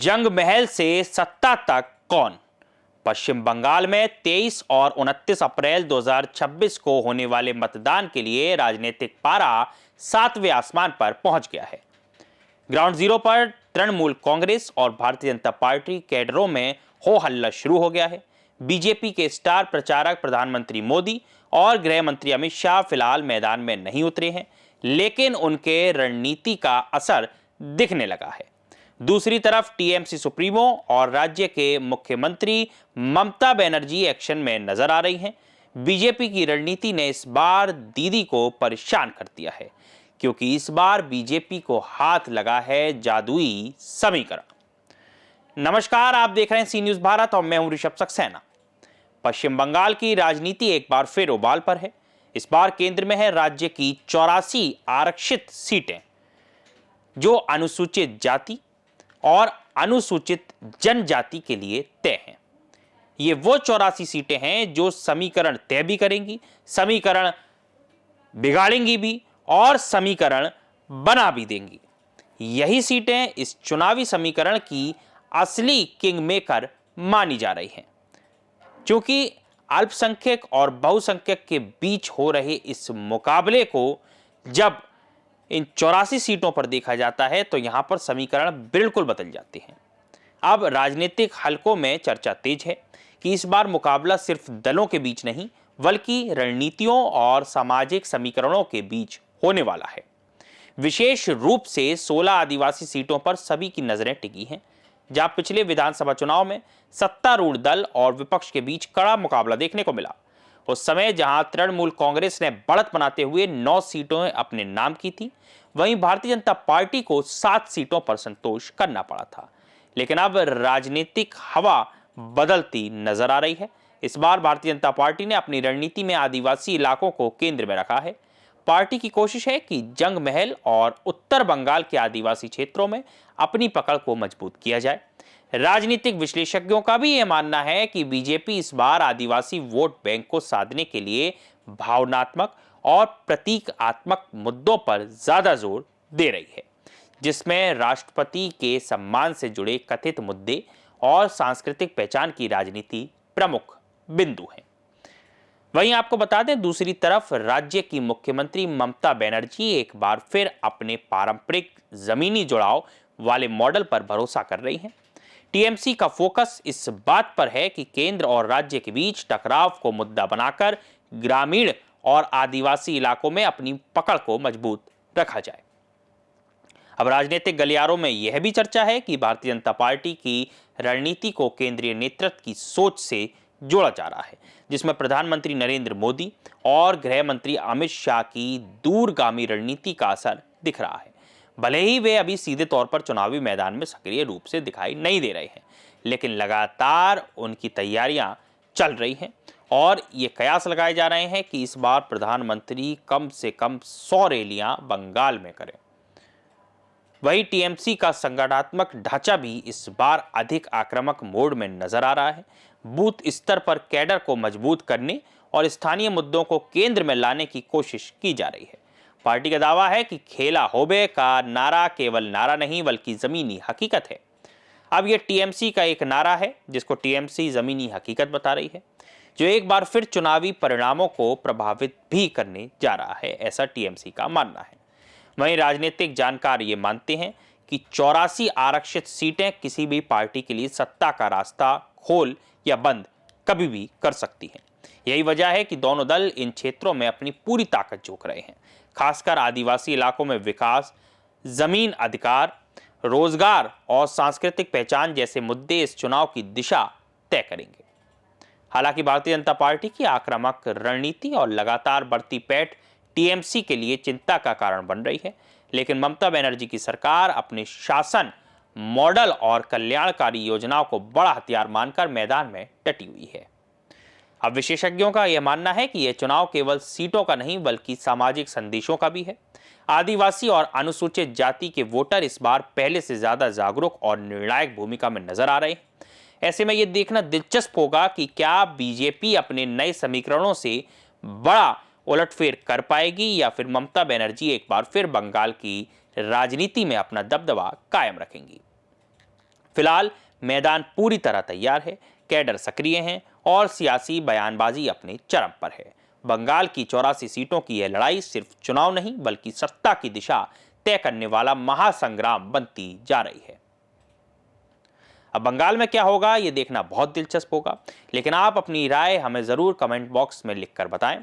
जंग महल से सत्ता तक कौन। पश्चिम बंगाल में 23 और 29 अप्रैल 2026 को होने वाले मतदान के लिए राजनीतिक पारा 7वें आसमान पर पहुंच गया है। ग्राउंड जीरो पर तृणमूल कांग्रेस और भारतीय जनता पार्टी कैडरों में हो हल्ला शुरू हो गया है। बीजेपी के स्टार प्रचारक प्रधानमंत्री मोदी और गृह मंत्री अमित शाह फिलहाल मैदान में नहीं उतरे हैं, लेकिन उनके रणनीति का असर दिखने लगा है। दूसरी तरफ टीएमसी सुप्रीमो और राज्य के मुख्यमंत्री ममता बनर्जी एक्शन में नजर आ रही हैं। बीजेपी की रणनीति ने इस बार दीदी को परेशान कर दिया है, क्योंकि इस बार बीजेपी को हाथ लगा है जादुई समीकरण। नमस्कार, आप देख रहे हैं सी न्यूज भारत और मैं हूं ऋषभ सक्सेना। पश्चिम बंगाल की राजनीति एक बार फिर उबाल पर है। इस बार केंद्र में है राज्य की 84 आरक्षित सीटें, जो अनुसूचित जाति और अनुसूचित जनजाति के लिए तय हैं। ये वो 84 सीटें हैं जो समीकरण तय भी करेंगी, समीकरण बिगाड़ेंगी भी और समीकरण बना भी देंगी। यही सीटें इस चुनावी समीकरण की असली किंग मेकर मानी जा रही हैं। क्योंकि अल्पसंख्यक और बहुसंख्यक के बीच हो रहे इस मुकाबले को जब इन 84 सीटों पर देखा जाता है तो यहां पर समीकरण बिल्कुल बदल जाते हैं। अब राजनीतिक हलकों में चर्चा तेज है कि इस बार मुकाबला सिर्फ दलों के बीच नहीं, बल्कि रणनीतियों और सामाजिक समीकरणों के बीच होने वाला है। विशेष रूप से 16 आदिवासी सीटों पर सभी की नजरें टिकी हैं, जहां पिछले विधानसभा चुनाव में सत्तारूढ़ दल और विपक्ष के बीच कड़ा मुकाबला देखने को मिला। उस समय जहां तृणमूल कांग्रेस ने बढ़त बनाते हुए 9 सीटें अपने नाम की थी, वहीं भारतीय जनता पार्टी को 7 सीटों पर संतोष करना पड़ा था। लेकिन अब राजनीतिक हवा बदलती नजर आ रही है। इस बार भारतीय जनता पार्टी ने अपनी रणनीति में आदिवासी इलाकों को केंद्र में रखा है। पार्टी की कोशिश है कि जंग महल और उत्तर बंगाल के आदिवासी क्षेत्रों में अपनी पकड़ को मजबूत किया जाए। राजनीतिक विश्लेषज्ञों का भी यह मानना है कि बीजेपी इस बार आदिवासी वोट बैंक को साधने के लिए भावनात्मक और प्रतीकात्मक मुद्दों पर ज्यादा जोर दे रही है, जिसमें राष्ट्रपति के सम्मान से जुड़े कथित मुद्दे और सांस्कृतिक पहचान की राजनीति प्रमुख बिंदु हैं। वहीं आपको बता दें, दूसरी तरफ राज्य की मुख्यमंत्री ममता बनर्जी एक बार फिर अपने पारंपरिक जमीनी जुड़ाव वाले मॉडल पर भरोसा कर रही हैं। टीएमसी का फोकस इस बात पर है कि केंद्र और राज्य के बीच टकराव को मुद्दा बनाकर ग्रामीण और आदिवासी इलाकों में अपनी पकड़ को मजबूत रखा जाए। अब राजनीतिक गलियारों में यह भी चर्चा है कि भारतीय जनता पार्टी की रणनीति को केंद्रीय नेतृत्व की सोच से जोड़ा जा रहा है, जिसमें प्रधानमंत्री नरेंद्र मोदी और गृह मंत्री अमित शाह की दूरगामी रणनीति का असर दिख रहा है। भले ही वे अभी सीधे तौर पर चुनावी मैदान में सक्रिय रूप से दिखाई नहीं दे रहे हैं, लेकिन लगातार उनकी तैयारियां चल रही हैं और ये कयास लगाए जा रहे हैं कि इस बार प्रधानमंत्री कम से कम 100 रैलियां बंगाल में करें। वहीं टीएमसी का संगठनात्मक ढांचा भी इस बार अधिक आक्रामक मोड में नजर आ रहा है। बूथ स्तर पर कैडर को मजबूत करने और स्थानीय मुद्दों को केंद्र में लाने की कोशिश की जा रही है। पार्टी का दावा है कि खेला होबे का नारा केवल नारा नहीं, बल्कि जमीनी हकीकत है। अब यह टीएमसी का एक नारा है, जिसको टीएमसी जमीनी हकीकत बता रही है, जो एक बार फिर चुनावी परिणामों को प्रभावित भी करने जा रहा है, ऐसा टीएमसी का मानना है। वहीं राजनीतिक जानकार ये मानते हैं कि 84 आरक्षित सीटें किसी भी पार्टी के लिए सत्ता का रास्ता खोल या बंद कभी भी कर सकती हैं। यही वजह है कि दोनों दल इन क्षेत्रों में अपनी पूरी ताकत झोंक रहे हैं। खासकर आदिवासी इलाकों में विकास, जमीन अधिकार, रोजगार और सांस्कृतिक पहचान जैसे मुद्दे इस चुनाव की दिशा तय करेंगे। हालांकि भारतीय जनता पार्टी की आक्रामक रणनीति और लगातार बढ़ती पैठ टीएमसी के लिए चिंता का कारण बन रही है, लेकिन ममता बनर्जी की सरकार अपने शासन मॉडल और कल्याणकारी योजनाओं को बड़ा हथियार मानकर मैदान में डटी हुई है। अब विशेषज्ञों का यह मानना है कि यह चुनाव केवल सीटों का नहीं, बल्कि सामाजिक संदेशों का भी है। आदिवासी और अनुसूचित जाति के वोटर इस बार पहले से ज्यादा जागरूक और निर्णायक भूमिका में नजर आ रहे हैं। ऐसे में यह देखना दिलचस्प होगा कि क्या बीजेपी अपने नए समीकरणों से बड़ा उलटफेर कर पाएगी या फिर ममता बनर्जी एक बार फिर बंगाल की राजनीति में अपना दबदबा कायम रखेंगी। फिलहाल मैदान पूरी तरह तैयार है, कैडर सक्रिय हैं और सियासी बयानबाजी अपने चरम पर है। बंगाल की 84 सीटों की यह लड़ाई सिर्फ चुनाव नहीं बल्कि सत्ता की दिशा तय करने वाला महासंग्राम बनती जा रही है। अब बंगाल में क्या होगा ये देखना बहुत दिलचस्प होगा, लेकिन आप अपनी राय हमें ज़रूर कमेंट बॉक्स में लिखकर बताएं।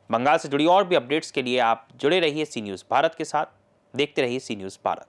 बंगाल से जुड़ी और भी अपडेट्स के लिए आप जुड़े रहिए सी न्यूज़ भारत के साथ। देखते रहिए सी न्यूज़ भारत।